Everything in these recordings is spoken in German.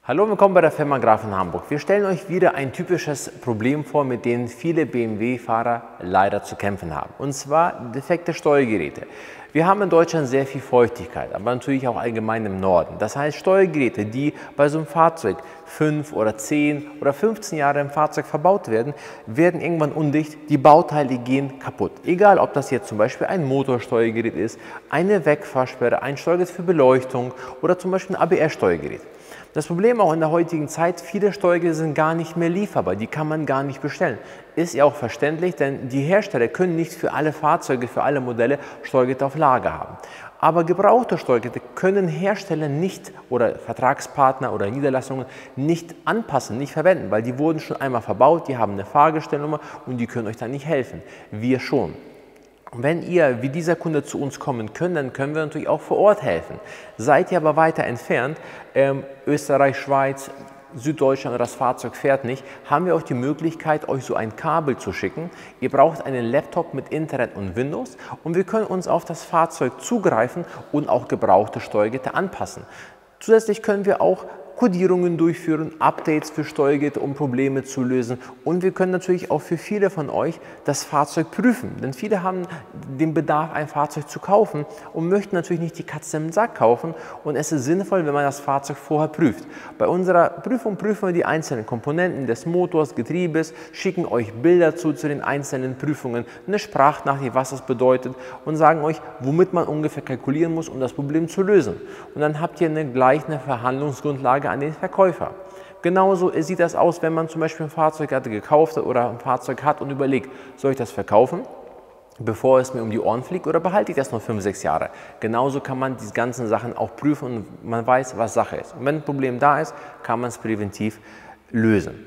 Hallo, willkommen bei der Firma Graf in Hamburg. Wir stellen euch wieder ein typisches Problem vor, mit dem viele BMW-Fahrer leider zu kämpfen haben. Und zwar defekte Steuergeräte. Wir haben in Deutschland sehr viel Feuchtigkeit, aber natürlich auch allgemein im Norden. Das heißt, Steuergeräte, die bei so einem Fahrzeug 5 oder 10 oder 15 Jahre im Fahrzeug verbaut werden, werden irgendwann undicht, die Bauteile gehen kaputt. Egal, ob das jetzt zum Beispiel ein Motorsteuergerät ist, eine Wegfahrsperre, ein Steuergerät für Beleuchtung oder zum Beispiel ein ABS-Steuergerät. Das Problem auch in der heutigen Zeit, viele Steuergeräte sind gar nicht mehr lieferbar, die kann man gar nicht bestellen. Ist ja auch verständlich, denn die Hersteller können nicht für alle Fahrzeuge, für alle Modelle Steuergeräte auf Lager haben. Aber gebrauchte Steuergeräte können Hersteller nicht oder Vertragspartner oder Niederlassungen nicht anpassen, nicht verwenden, weil die wurden schon einmal verbaut, die haben eine Fahrgestellnummer und die können euch dann nicht helfen. Wir schon. Wenn ihr wie dieser Kunde zu uns kommen könnt, dann können wir natürlich auch vor Ort helfen. Seid ihr aber weiter entfernt, Österreich, Schweiz, Süddeutschland oder das Fahrzeug fährt nicht, haben wir auch die Möglichkeit, euch so ein Kabel zu schicken. Ihr braucht einen Laptop mit Internet und Windows und wir können uns auf das Fahrzeug zugreifen und auch gebrauchte Steuergeräte anpassen. Zusätzlich können wir auch Kodierungen durchführen, Updates für Steuergeräte, um Probleme zu lösen. Und wir können natürlich auch für viele von euch das Fahrzeug prüfen. Denn viele haben den Bedarf, ein Fahrzeug zu kaufen und möchten natürlich nicht die Katze im Sack kaufen. Und es ist sinnvoll, wenn man das Fahrzeug vorher prüft. Bei unserer Prüfung prüfen wir die einzelnen Komponenten des Motors, Getriebes, schicken euch Bilder zu den einzelnen Prüfungen, eine Sprachnachricht, was das bedeutet und sagen euch, womit man ungefähr kalkulieren muss, um das Problem zu lösen. Und dann habt ihr gleich eine Verhandlungsgrundlage an den Verkäufer. Genauso sieht das aus, wenn man zum Beispiel ein Fahrzeug gekauft hat oder ein Fahrzeug hat und überlegt, soll ich das verkaufen, bevor es mir um die Ohren fliegt, oder behalte ich das noch 5, 6 Jahre? Genauso kann man diese ganzen Sachen auch prüfen und man weiß, was Sache ist. Und wenn ein Problem da ist, kann man es präventiv lösen,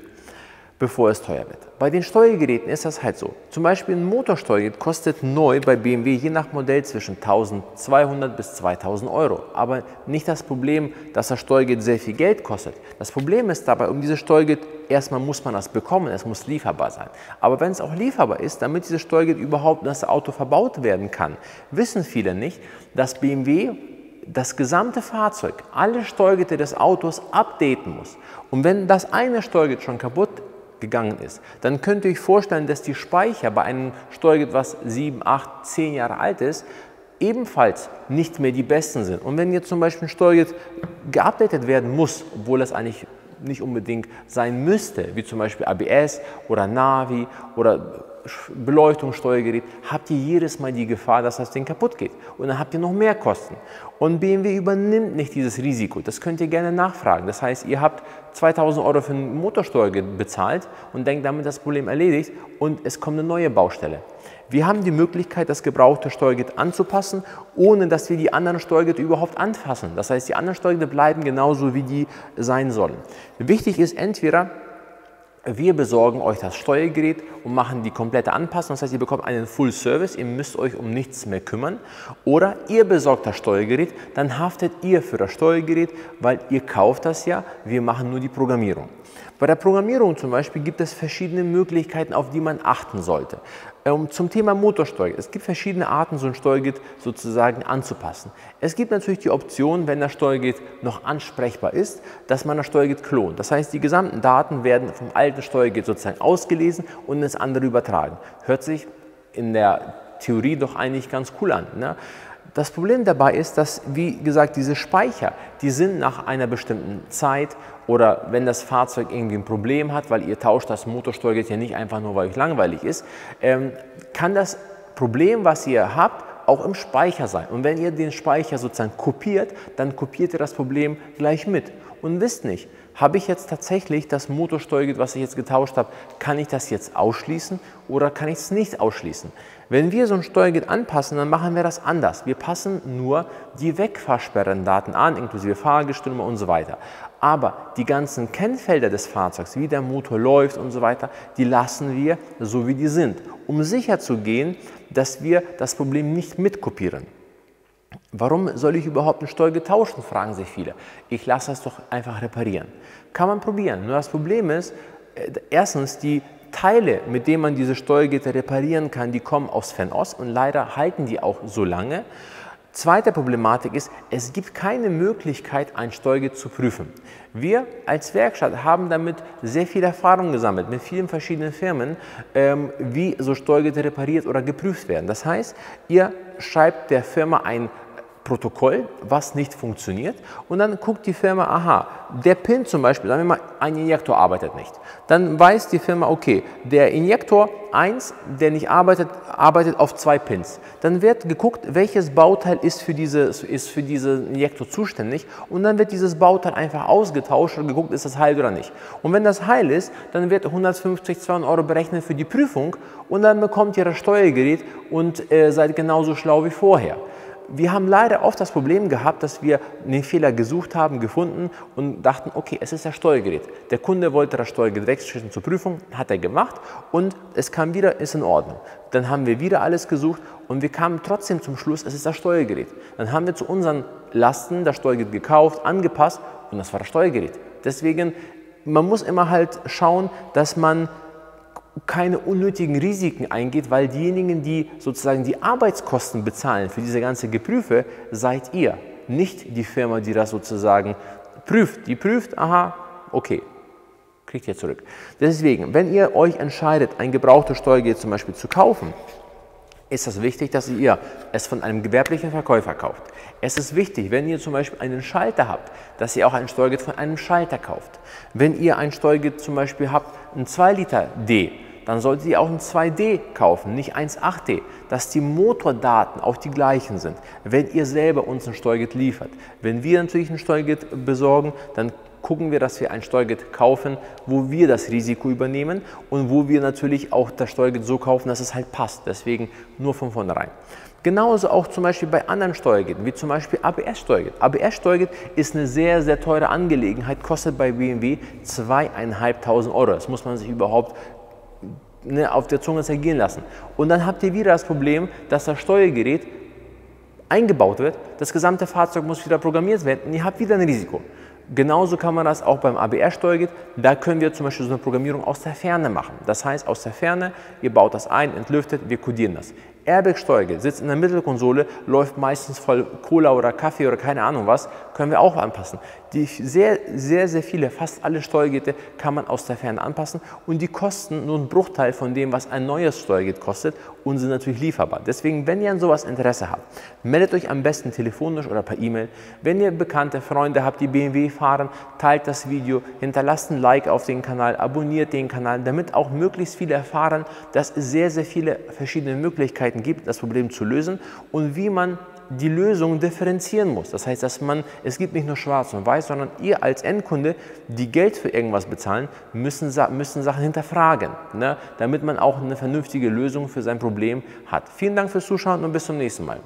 bevor es teuer wird. Bei den Steuergeräten ist das halt so. Zum Beispiel ein Motorsteuergerät kostet neu bei BMW je nach Modell zwischen 1.200 bis 2.000 Euro. Aber nicht das Problem, dass das Steuergerät sehr viel Geld kostet. Das Problem ist dabei, um dieses Steuergerät, erstmal muss man das bekommen, es muss lieferbar sein. Aber wenn es auch lieferbar ist, damit dieses Steuergerät überhaupt in das Auto verbaut werden kann, wissen viele nicht, dass BMW das gesamte Fahrzeug, alle Steuergeräte des Autos updaten muss. Und wenn das eine Steuergerät schon kaputt gegangen ist, dann könnt ihr euch vorstellen, dass die Speicher bei einem Steuergerät, was 7, 8, 10 Jahre alt ist, ebenfalls nicht mehr die besten sind. Und wenn jetzt zum Beispiel ein Steuergerät geupdatet werden muss, obwohl das eigentlich nicht unbedingt sein müsste, wie zum Beispiel ABS oder Navi oder Beleuchtungssteuergerät, habt ihr jedes Mal die Gefahr, dass das Ding kaputt geht. Und dann habt ihr noch mehr Kosten. Und BMW übernimmt nicht dieses Risiko. Das könnt ihr gerne nachfragen. Das heißt, ihr habt 2.000 Euro für ein Motorsteuergerät bezahlt und denkt damit das Problem erledigt und es kommt eine neue Baustelle. Wir haben die Möglichkeit, das gebrauchte Steuergerät anzupassen, ohne dass wir die anderen Steuergeräte überhaupt anfassen. Das heißt, die anderen Steuergeräte bleiben genauso, wie die sein sollen. Wichtig ist entweder, wir besorgen euch das Steuergerät und machen die komplette Anpassung. Das heißt, ihr bekommt einen Full Service, ihr müsst euch um nichts mehr kümmern. Oder ihr besorgt das Steuergerät, dann haftet ihr für das Steuergerät, weil ihr kauft das ja, wir machen nur die Programmierung. Bei der Programmierung zum Beispiel gibt es verschiedene Möglichkeiten, auf die man achten sollte. Zum Thema Motorsteuergerät. Es gibt verschiedene Arten, so ein Steuergerät sozusagen anzupassen. Es gibt natürlich die Option, wenn das Steuergerät noch ansprechbar ist, dass man das Steuergerät klont. Das heißt, die gesamten Daten werden vom alten Steuergerät sozusagen ausgelesen und ins andere übertragen. Hört sich in der Theorie doch eigentlich ganz cool an, ne? Das Problem dabei ist, dass, wie gesagt, diese Speicher, die sind nach einer bestimmten Zeit oder wenn das Fahrzeug irgendwie ein Problem hat, weil ihr tauscht das Motorsteuergerät ja nicht einfach nur, weil euch langweilig ist, kann das Problem, was ihr habt, auch im Speicher sein. Und wenn ihr den Speicher sozusagen kopiert, dann kopiert ihr das Problem gleich mit und wisst nicht, habe ich jetzt tatsächlich das Motorsteuergerät, was ich jetzt getauscht habe, kann ich das jetzt ausschließen oder kann ich es nicht ausschließen? Wenn wir so ein Steuergerät anpassen, dann machen wir das anders. Wir passen nur die Wegfahrsperrendaten an, inklusive Fahrgestellnummer und so weiter. Aber die ganzen Kennfelder des Fahrzeugs, wie der Motor läuft und so weiter, die lassen wir so, wie die sind, um sicher zu gehen, dass wir das Problem nicht mitkopieren. Warum soll ich überhaupt ein Steuergerät tauschen, fragen sich viele. Ich lasse das doch einfach reparieren. Kann man probieren. Nur das Problem ist, erstens, die Teile, mit denen man diese Steuergeräte reparieren kann, die kommen aus Fernost und leider halten die auch so lange. Zweite Problematik ist, es gibt keine Möglichkeit, ein Steuergerät zu prüfen. Wir als Werkstatt haben damit sehr viel Erfahrung gesammelt, mit vielen verschiedenen Firmen, wie so Steuergeräte repariert oder geprüft werden. Das heißt, ihr schreibt der Firma ein Protokoll, was nicht funktioniert, und dann guckt die Firma, aha, der Pin zum Beispiel, sagen wir mal, ein Injektor arbeitet nicht. Dann weiß die Firma, okay, der Injektor 1, der nicht arbeitet, arbeitet auf 2 Pins. Dann wird geguckt, welches Bauteil ist für diesen Injektor zuständig, und dann wird dieses Bauteil einfach ausgetauscht und geguckt, ist das heil oder nicht. Und wenn das heil ist, dann wird 150, 200 Euro berechnet für die Prüfung, und dann bekommt ihr das Steuergerät und seid genauso schlau wie vorher. Wir haben leider oft das Problem gehabt, dass wir den Fehler gesucht haben, gefunden und dachten, okay, es ist das Steuergerät. Der Kunde wollte das Steuergerät wegschließen zur Prüfung, hat er gemacht, und es kam wieder, ist in Ordnung. Dann haben wir wieder alles gesucht und wir kamen trotzdem zum Schluss, es ist das Steuergerät. Dann haben wir zu unseren Lasten das Steuergerät gekauft, angepasst, und das war das Steuergerät. Deswegen, man muss immer halt schauen, dass man keine unnötigen Risiken eingeht, weil diejenigen, die sozusagen die Arbeitskosten bezahlen für diese ganze Geprüfe, seid ihr, nicht die Firma, die das sozusagen prüft. Die prüft, aha, okay, kriegt ihr zurück. Deswegen, wenn ihr euch entscheidet, ein gebrauchtes Steuergerät zum Beispiel zu kaufen, ist es wichtig, dass ihr es von einem gewerblichen Verkäufer kauft. Es ist wichtig, wenn ihr zum Beispiel einen Schalter habt, dass ihr auch ein Steuergerät von einem Schalter kauft. Wenn ihr ein Steuergerät zum Beispiel habt, ein 2 Liter D, dann solltet ihr auch ein 2D kaufen, nicht 1.8D, dass die Motordaten auch die gleichen sind, wenn ihr selber uns ein Steuergerät liefert. Wenn wir natürlich ein Steuergerät besorgen, dann gucken wir, dass wir ein Steuergerät kaufen, wo wir das Risiko übernehmen und wo wir natürlich auch das Steuergerät so kaufen, dass es halt passt. Deswegen nur von vornherein. Genauso auch zum Beispiel bei anderen Steuergeräten, wie zum Beispiel ABS-Steuergerät. ABS-Steuergerät ist eine sehr, sehr teure Angelegenheit, kostet bei BMW 2.500 Euro. Das muss man sich überhaupt auf der Zunge zergehen lassen. Und dann habt ihr wieder das Problem, dass das Steuergerät eingebaut wird, das gesamte Fahrzeug muss wieder programmiert werden und ihr habt wieder ein Risiko. Genauso kann man das auch beim ABS-Steuergerät. Da können wir zum Beispiel so eine Programmierung aus der Ferne machen. Das heißt, aus der Ferne, ihr baut das ein, entlüftet, wir kodieren das. Airbag-Steuergerät sitzt in der Mittelkonsole, läuft meistens voll Cola oder Kaffee oder keine Ahnung was, können wir auch anpassen. Die sehr viele, fast alle Steuergeräte kann man aus der Ferne anpassen und die kosten nur einen Bruchteil von dem, was ein neues Steuergerät kostet und sind natürlich lieferbar. Deswegen, wenn ihr an sowas Interesse habt, meldet euch am besten telefonisch oder per E-Mail. Wenn ihr bekannte Freunde habt, die BMW fahren, teilt das Video, hinterlasst ein Like auf den Kanal, abonniert den Kanal, damit auch möglichst viele erfahren, dass es sehr viele verschiedene Möglichkeiten gibt, das Problem zu lösen und wie man die Lösung differenzieren muss. Das heißt, es gibt nicht nur schwarz und weiß, sondern ihr als Endkunde, die Geld für irgendwas bezahlen, müssen Sachen hinterfragen, ne, damit man auch eine vernünftige Lösung für sein Problem hat. Vielen Dank fürs Zuschauen und bis zum nächsten Mal.